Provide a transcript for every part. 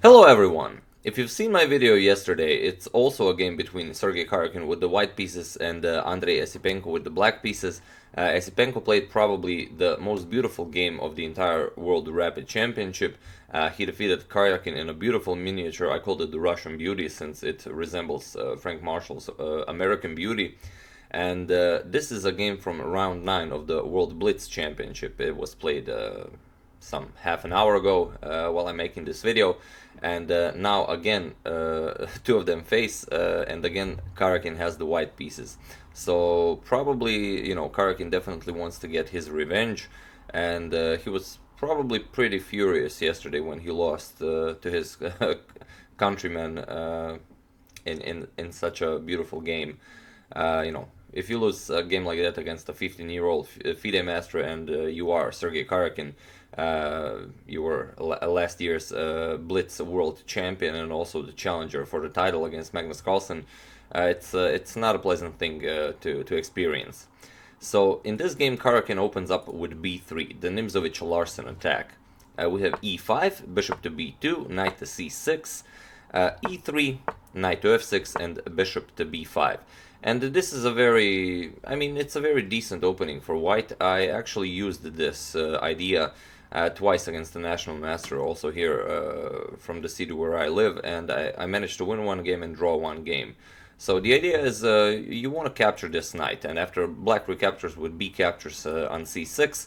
Hello everyone! If you've seen my video yesterday, it's also a game between Sergey Karjakin with the white pieces and Andrey Esipenko with the black pieces. Esipenko played probably the most beautiful game of the entire World Rapid Championship. He defeated Karjakin in a beautiful miniature. I called it the Russian Beauty since it resembles Frank Marshall's American Beauty. And this is a game from round 9 of the World Blitz Championship. It was played some half an hour ago while I'm making this video, and now again two of them face, and again Karjakin has the white pieces. So probably, Karjakin definitely wants to get his revenge, and he was probably pretty furious yesterday when he lost to his countryman in such a beautiful game. If you lose a game like that against a 15-year-old FIDE master and you are Sergey Karjakin, you were last year's Blitz world champion and also the challenger for the title against Magnus Carlsen, it's not a pleasant thing to experience. So in this game, Karjakin opens up with b3, the Nimzowitsch-Larsen attack. We have e5, bishop to b2, knight to c6, e3, knight to f6, and bishop to b5. And this is it's a very decent opening for white. I actually used this idea twice against the national master, also here from the city where I live, and I managed to win one game and draw one game. So the idea is you want to capture this knight, and after black recaptures with b captures on c6,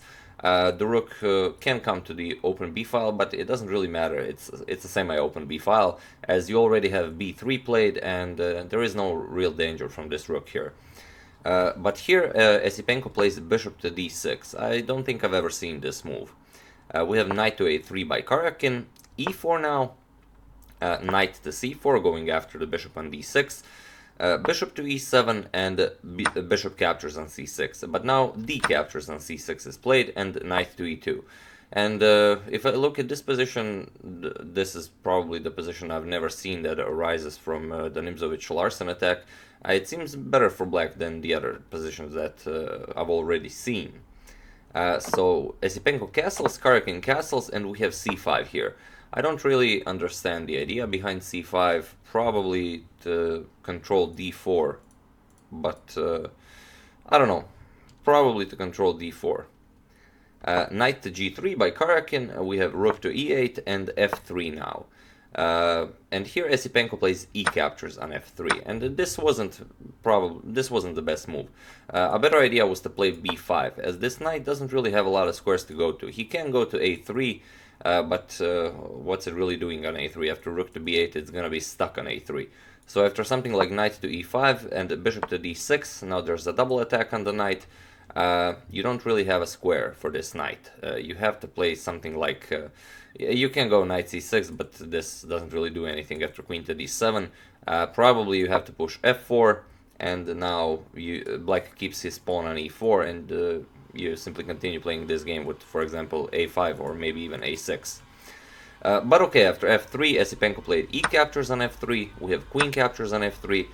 the rook can come to the open b file, but it doesn't really matter. It's a semi-open b file, as you already have b3 played, and there is no real danger from this rook here. But here Esipenko plays bishop to d6. I don't think I've ever seen this move. We have knight to a3 by Karjakin, e4 now, knight to c4 going after the bishop on d6, bishop to e7, and bishop captures on c6. But now d captures on c6 is played, and knight to e2. And if I look at this position, this is probably the position I've never seen that arises from the Nimzowitsch-Larsen attack. It seems better for black than the other positions that I've already seen. So Esipenko castles, Karjakin castles, and we have c5 here. I don't really understand the idea behind c5, probably to control d4, but I don't know, probably to control d4. Knight to g3 by Karjakin, we have rook to e8 and f3 now. And here Esipenko plays e captures on f3, and this wasn't the best move. A better idea was to play b5, as this knight doesn't really have a lot of squares to go to. He can go to a3, but what's it really doing on a3? After rook to b8, it's gonna be stuck on a3. So after something like knight to e5 and bishop to d6, now there's a double attack on the knight. You don't really have a square for this knight. You have to play something like you can go knight c6, but this doesn't really do anything after queen to d7. Probably you have to push f4, and now black keeps his pawn on e4, and you simply continue playing this game with, for example, a5 or maybe even a6. But okay, after f3, Esipenko played e captures on f3. We have queen captures on f3.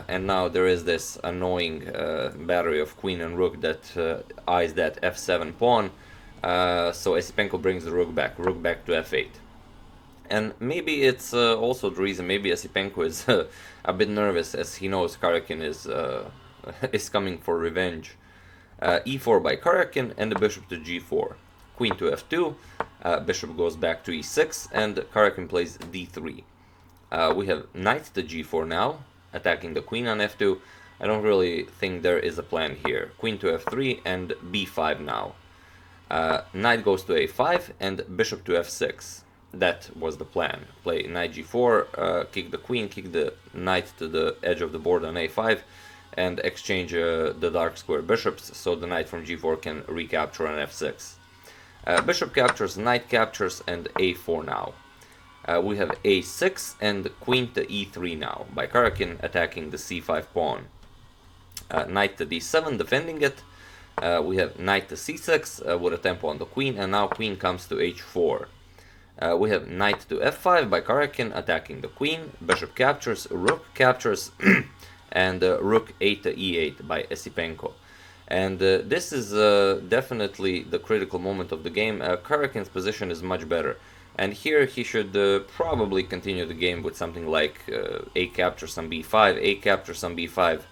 And now there is this annoying battery of queen and rook that eyes that f7 pawn. So Esipenko brings the rook back to f8. And maybe it's also the reason, maybe Esipenko is a bit nervous, as he knows Karjakin is coming for revenge. e4 by Karjakin and the bishop to g4. Queen to f2, bishop goes back to e6, and Karjakin plays d3. We have knight to g4 now, attacking the queen on f2. I don't really think there is a plan here. Queen to f3 and b5 now. Knight goes to a5 and bishop to f6. That was the plan. Play knight g4, kick the queen, kick the knight to the edge of the board on a5, and exchange the dark square bishops so the knight from g4 can recapture on f6. Bishop captures, knight captures, and a4 now. We have a6 and queen to e3 now, by Karjakin attacking the c5 pawn. Knight to d7, defending it. We have knight to c6 with a tempo on the queen, and now queen comes to h4. We have knight to f5 by Karjakin attacking the queen. Bishop captures, rook captures, and rook a to e8 by Esipenko. And this is definitely the critical moment of the game. Karjakin's position is much better. And here he should probably continue the game with something like a capture some b5, a capture some b5,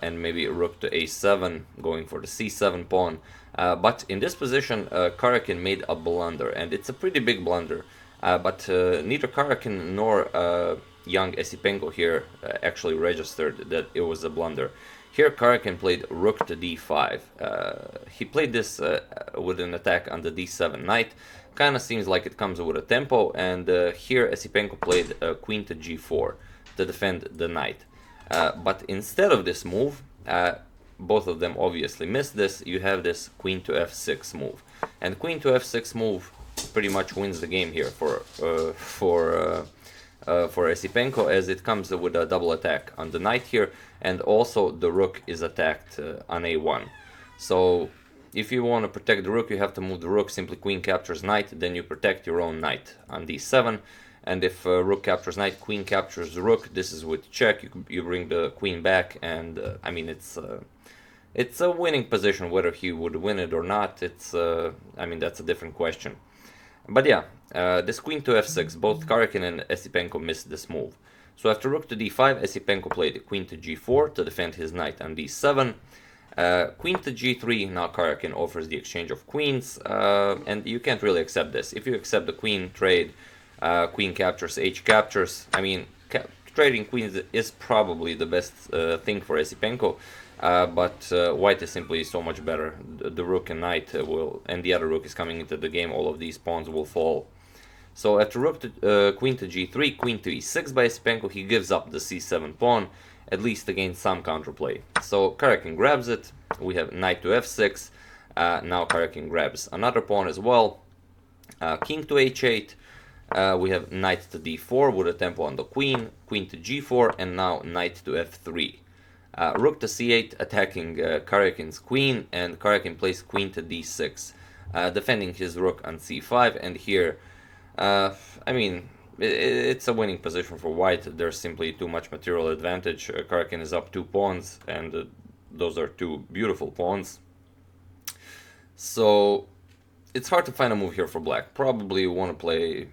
and maybe rook to a7, going for the c7 pawn. But in this position, Karjakin made a blunder, and it's a pretty big blunder. But neither Karjakin nor young Esipenko here actually registered that it was a blunder. Here Karjakin played rook to d5. He played this with an attack on the d7 knight. Kind of seems like it comes with a tempo, and here Esipenko played queen to g4 to defend the knight. But instead of this move, both of them obviously missed this. You have this queen to f6 move, and queen to f6 move pretty much wins the game here for Esipenko, as it comes with a double attack on the knight here, and also the rook is attacked on a1. So if you want to protect the rook, you have to move the rook. Simply queen captures knight, then you protect your own knight on d7. And if rook captures knight, queen captures the rook, this is with check. You bring the queen back, and I mean it's a winning position. Whether he would win it or not, I mean that's a different question. But yeah, this queen to f6, both Karjakin and Esipenko missed this move. So after rook to d5, Esipenko played queen to g4 to defend his knight on d7. Queen to g3, now Karjakin offers the exchange of queens, and you can't really accept this. If you accept the queen trade, queen captures, h captures, I mean, trading queens is probably the best thing for Esipenko, but white is simply so much better. The rook and knight and the other rook is coming into the game, all of these pawns will fall. So after rook to, queen to g3, queen to e6 by Esipenko, he gives up the c7 pawn, at least against some counterplay. So Karjakin grabs it, we have knight to f6, now Karjakin grabs another pawn as well, king to h8, we have knight to d4 with a tempo on the queen, queen to g4, and now knight to f3. Rook to c8 attacking Karjakin's queen, and Karjakin plays queen to d6, defending his rook on c5, and here, I mean, it's a winning position for white. There's simply too much material advantage. Karjakin is up 2 pawns, and those are 2 beautiful pawns. So it's hard to find a move here for black. Probably you want to play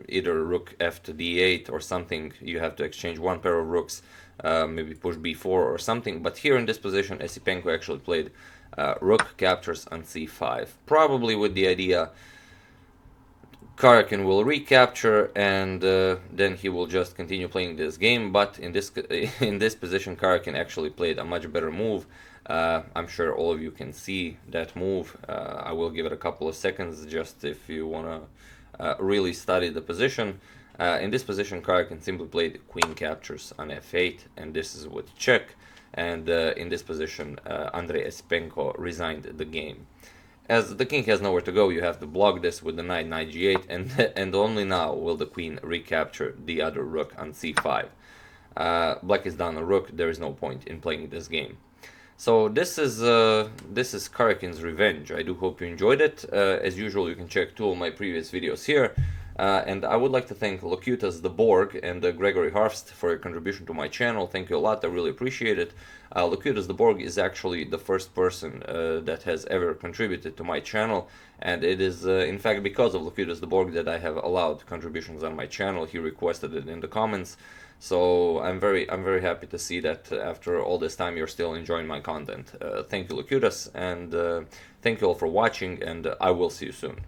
either rook f to d8 or something. You have to exchange one pair of rooks, maybe push b4 or something. But here in this position, Esipenko actually played rook captures on c5, probably with the idea Karjakin will recapture, and then he will just continue playing this game. But in this position, Karjakin actually played a much better move. I'm sure all of you can see that move. I will give it a couple of seconds just if you want to really study the position. In this position, Karjakin simply played queen captures on f8, and this is with check. And in this position, Andrey Esipenko resigned the game. As the king has nowhere to go, you have to block this with the knight g8, and only now will the queen recapture the other rook on c5. Black is down a rook. There is no point in playing this game. So this is Karjakin's revenge. I do hope you enjoyed it. As usual, you can check 2 of my previous videos here. And I would like to thank Locutus the Borg and Gregory Harfst for your contribution to my channel. Thank you a lot, I really appreciate it. Locutus the Borg is actually the first person that has ever contributed to my channel, and it is in fact because of Locutus the Borg that I have allowed contributions on my channel. He requested it in the comments, so I'm very happy to see that after all this time you're still enjoying my content. Thank you, Locutus, and thank you all for watching, and I will see you soon.